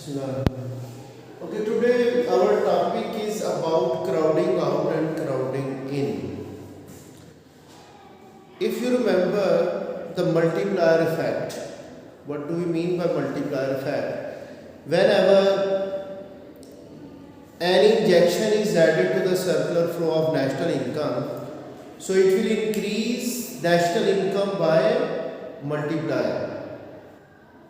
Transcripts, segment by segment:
Okay, today our topic is about crowding out and crowding in. If you remember the multiplier effect, what do we mean by multiplier effect? Whenever any injection is added to the circular flow of national income, so it will increase national income by multiplier,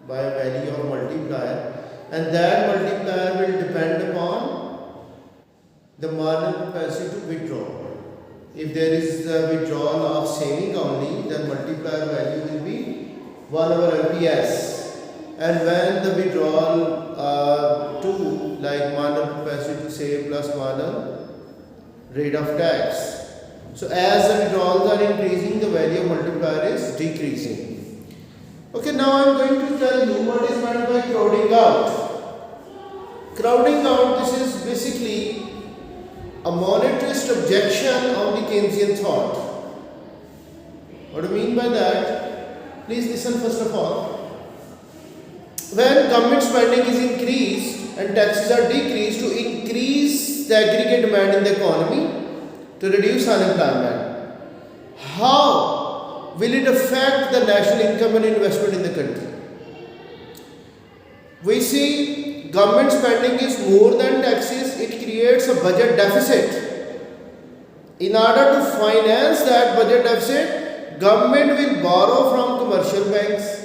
by a value of multiplier, and that multiplier will depend upon the marginal capacity to withdraw. If there is the withdrawal of saving only, then multiplier value will be 1 over LPS. And when the withdrawal to like marginal capacity to save plus marginal rate of tax. So as the withdrawals are increasing, the value of multiplier is decreasing. Okay, now I am going to tell you what is meant by crowding out. Crowding out, this is basically a monetarist objection on the Keynesian thought. What do I mean by that? Please listen first of all. When government spending is increased and taxes are decreased to increase the aggregate demand in the economy to reduce unemployment, how will it affect the national income and investment in the country? We see government spending is more than taxes, it creates a budget deficit. In order to finance that budget deficit, government will borrow from commercial banks.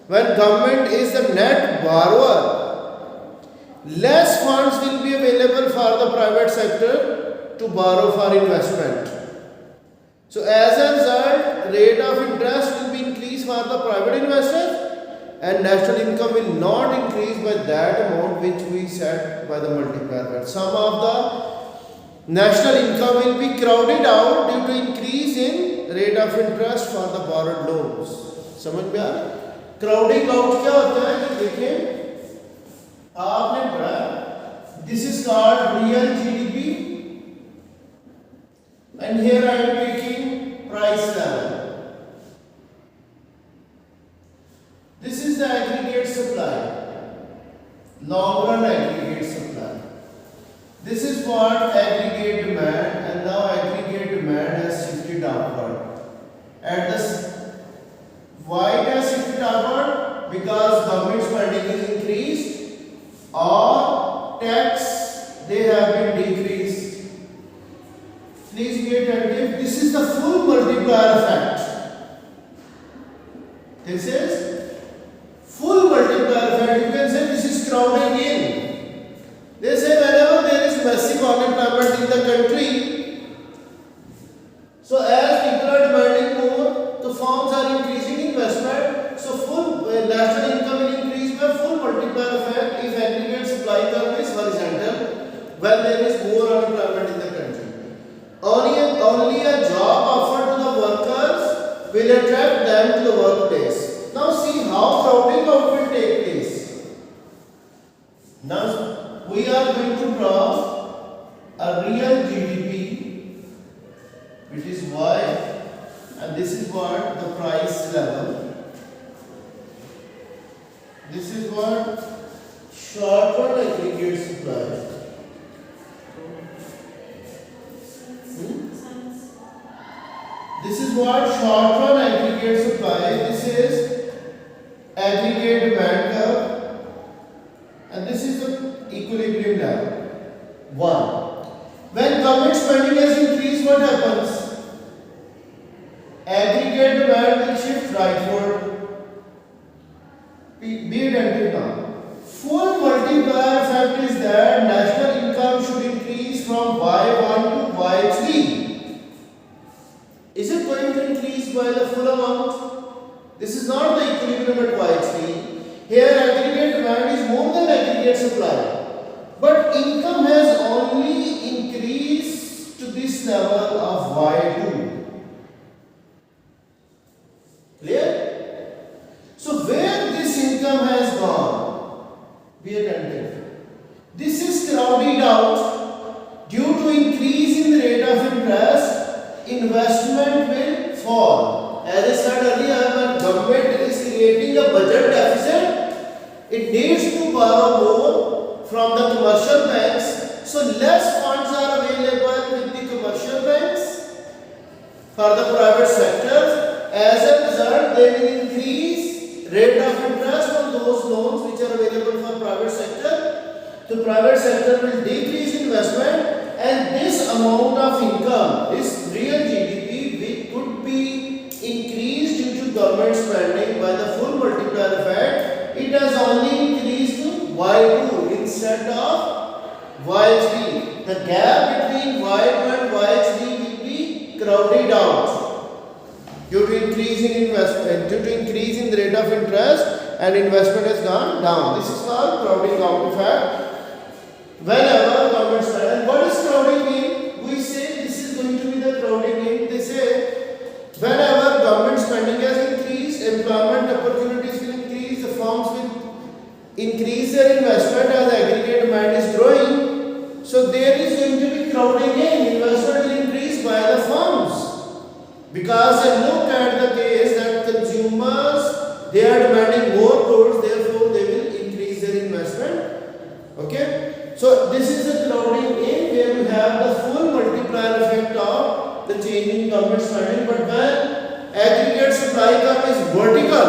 When government is the net borrower, less funds will be available for the private sector to borrow for investment. So as a result, rate of interest will be increased for the private investors, and national income will not increase by that amount which we set by the multiplier. Some of the national income will be crowded out due to increase in rate of interest for the borrowed loans. समझ में आ रहा है? Crowding out क्या होता है? कि देखिए आपने पढ़ा, this is called real GDP, and here I am taking price level. This is the aggregate supply, long run aggregate supply. This is what aggregate demand, and now aggregate demand has shifted upward. At the why it has shifted upward? Because government spending is increased or tax they have been decreased. Please be attentive. This is the full multiplier effect. This is full multiplier effect. You can say this is crowding in. They say whenever there is massive unemployment in the country, so as people are demanding more, the firms are increasing investment, so full national income will increase by full multiplier effect if aggregate supply curve is horizontal when there is more unemployment in the country. Only a job offered to the workers will attract them to the workplace. Now see how crowding out will take place. Now we are going to draw a real GDP, which is Y, and this is what the price level. This is what short-run aggregate supply. This is what short-run aggregate supply. This is aggregate demand curve, and this is the equilibrium level. 1. When government spending has increased, what happens? Aggregate demand will shift rightward. Be attentive now. Full multiplier effect is that national income should increase from Y1 to Y3. Is it going to increase by the full amount? This is not the equilibrium at Y3. Here aggregate demand is more than aggregate supply. But income has only increased to this level of Y2. Clear? So where this income has gone? Be attentive. This is crowded out due to increase in the rate of interest. Investment will fall. As I said earlier, when government is creating a budget deficit, it needs to borrow more from the commercial banks, so less funds are available with the commercial banks for the private sector. As a result, they will increase rate of interest on those loans which are available for private sector. The private sector will decrease investment, and this amount of income, this real GDP, could be increased due to government spending by the full multiplier effect. It has only increased to Y2 instead of YHD. The gap between Y2 and YHD will be crowded out due to increase in investment, due to increase in the rate of interest, and investment has gone down. This is called crowding out effect. Whenever government spend, and what is crowding in? We say this is going to be the crowding in. They say whenever government spending has increased, employment opportunities will increase, the firms will increase their investment as aggregate demand is growing. So there is going to be crowding in. Investment will increase by the firms. Because they look at the case that consumers, they are demanding more goods, therefore they will increase their investment. Okay? So this is the crowding in, where we have the full multiplier effect of the change in government spending. But when aggregate supply curve is vertical,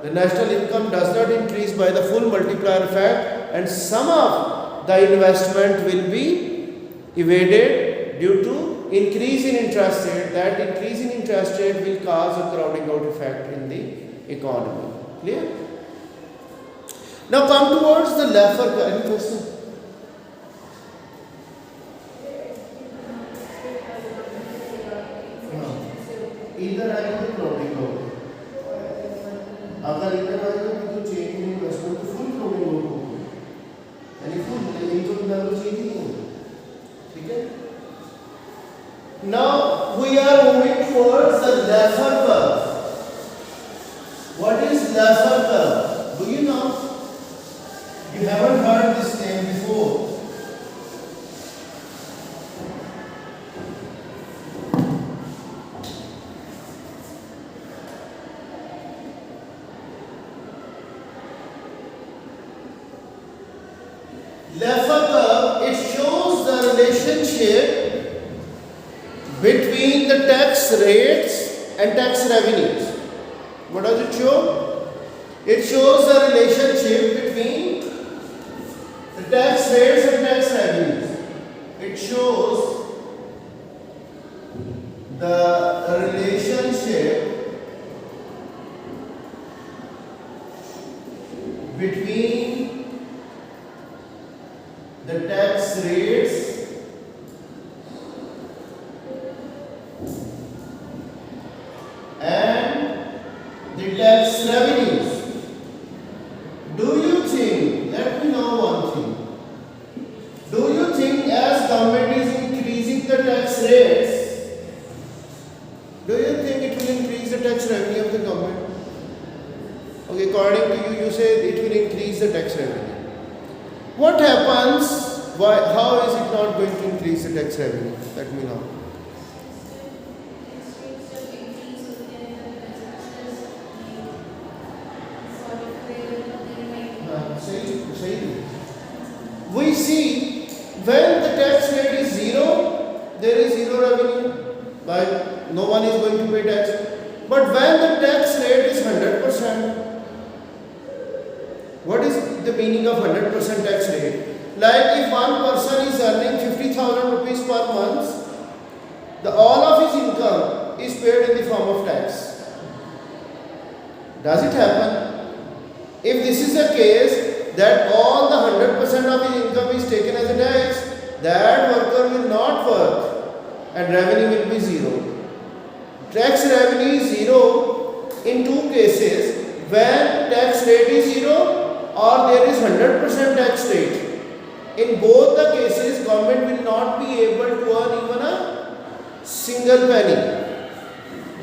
the national income does not increase by the full multiplier effect, and some of the investment will be evaded due to increase in interest rate. That increase in interest rate will cause a crowding out effect in the economy. Clear? Now come towards the Laffer curve. Any question? Either आएगा तो crowding out. अगर इधर आएगा तो change in investment तो full crowding out होगा. यानी full income level change ही होगा. ठीक है? Now we are moving towards the Laffer curve. What is Laffer curve? Do you know? You haven't heard this name before. Laffer curve, it shows the relationship between the tax rates and tax revenues. What does it show? It shows the relationship between the tax rates and tax revenues. It shows the relationship between the tax rates and the tax revenues. Do you think, let me know one thing, do you think as government is increasing the tax rates, do you think it will increase the tax revenue of the government? Okay, according to you, you say it will increase the tax revenue. What happens, how is it not going to increase the tax revenue? Let me know. We see when the tax rate is zero, there is zero revenue, but no one is going to pay tax. But when the tax rate is 100%, what is the meaning of 100% tax rate? Like if one person is earning 50,000 rupees per month, all of his income is paid in the form of tax. Does it happen? If this is the case, that all the 100% of his income is taken as a tax, that worker will not work and revenue will be zero. Tax revenue is zero in two cases: when tax rate is zero or there is 100% tax rate. In both the cases, government will not be able to earn even a single penny.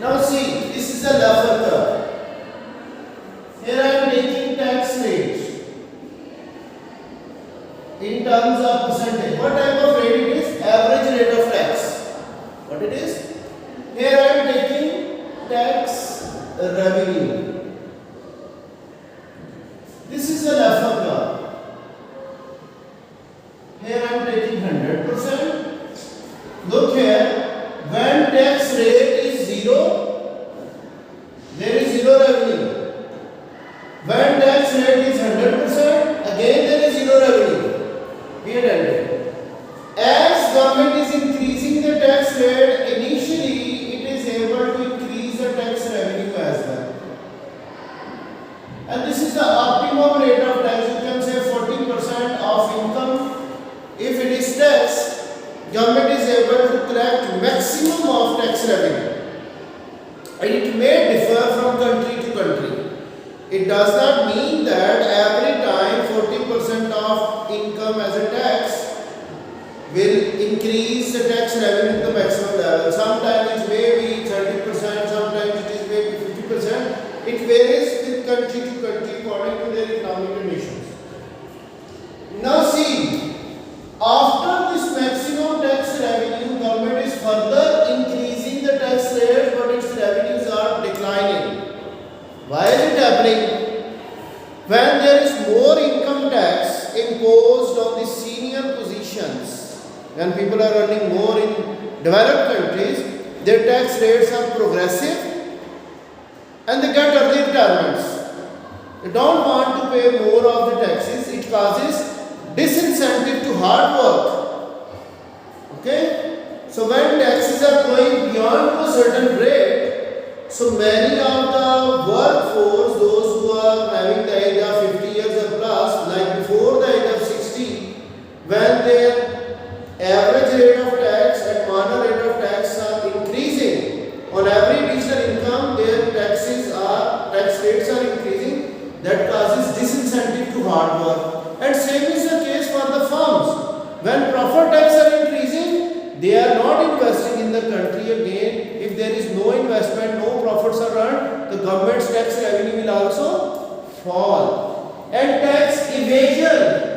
Now see, this is a Laffer curve. Here I am taking tax rate in terms of percentage. What type of rate it is? Average rate of tax. What it is? Here I am taking tax revenue. This is a tax rate is 100%, again there is zero revenue. Period ended. As government is increasing the tax rate, initially it is able to increase the tax revenue as well. And this is the optimum rate of tax. You can say 40% of income. If it is tax, government is able to collect maximum of tax revenue. And it may differ from country to country. It does not mean that every time 40% of income as a tax will increase the tax revenue to the maximum level. Sometimes it may be 30%, sometimes it is maybe 50%. It varies with country to country according to their economic conditions. Now see, after this maximum tax revenue, government is further increasing the tax rate, but its revenues are declining. Why is it happening? When there is more income tax imposed on the senior positions, when people are earning more in developed countries, their tax rates are progressive and they get early retirements. They don't want to pay more of the taxes. It causes disincentive to hard work. Okay? So when taxes are going beyond a certain rate, so many of the workforce, those who are having the age of 50 years or plus, like before the age of 60, when their average rate of tax and minor rate of tax are increasing, on every additional income their tax rates are increasing, that causes disincentive to hard work. And same is the case for the firms. When profit tax are increasing, they are not investing in the country again. If there is no investment, no profits are earned, the government's tax revenue will also fall. And tax evasion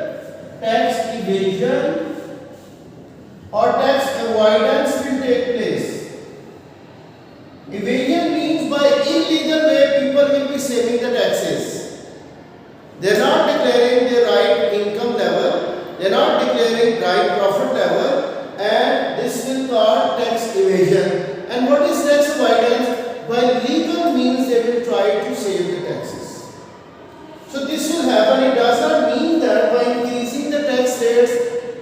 or tax avoidance will take place. Evasion means by illegal way people will be saving the taxes. They are not declaring the right income level, they are not declaring right profit level, and this will cause tax evasion. And what is tax avoidance? By legal means they will try to save the taxes. So this will happen. It does not mean that by increasing the tax rates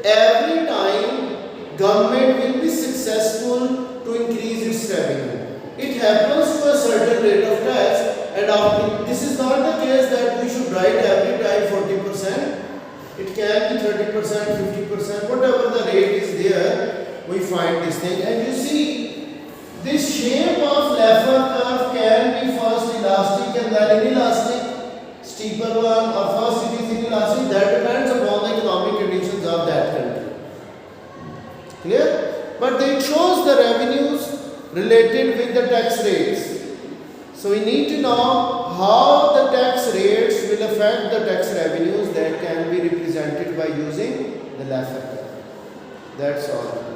every time government will be successful to increase its revenue. It happens to a certain rate of tax, and this is not the case that we should write every time 40%. It can be 30%, 50%, whatever the rate is there, we find this thing. And you see, this shape of Laffer curve can be first elastic and then inelastic, steeper one, or first it is inelastic. That depends upon the economic conditions of that country. Clear? But it shows the revenues related with the tax rates. So we need to know how the tax rates will affect the tax revenues that can be represented by using the Laffer curve. That's all.